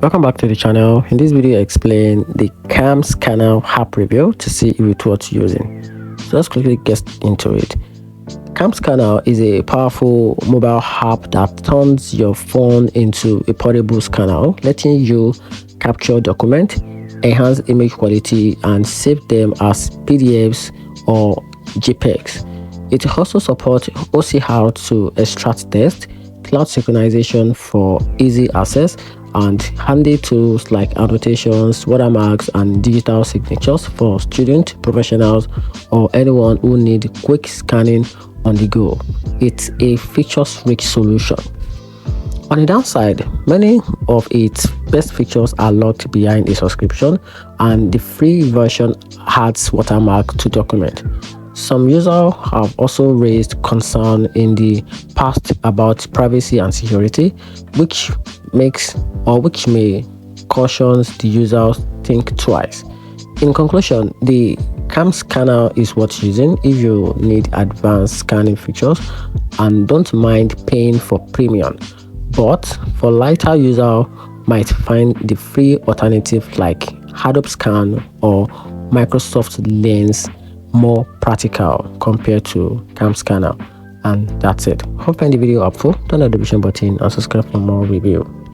Welcome back to the channel. In this video I explain the CAMSCANNER app review to see if it's worth using. So let's quickly get into it. CAMSCANNER is a powerful mobile app that turns your phone into a portable scanner, letting you capture documents, enhance image quality, and save them as PDFs or JPEGs. It also supports OCR to extract text, cloud synchronization for easy access, and handy tools like annotations, watermarks, and digital signatures for students, professionals, or anyone who need quick scanning on the go. It's a features-rich solution. On the downside, many of its best features are locked behind a subscription, and the free version adds watermark to document. Some users have also raised concern in the past about privacy and security, which may caution the users think twice. In conclusion, the CAMSCANNER is worth using if you need advanced scanning features and don't mind paying for premium. But for lighter users might find the free alternative like Adobe Scan or Microsoft Lens more practical compared to CAMSCANNER. And that's it. Hope you find the video helpful. Turn on the notification button and subscribe for more review.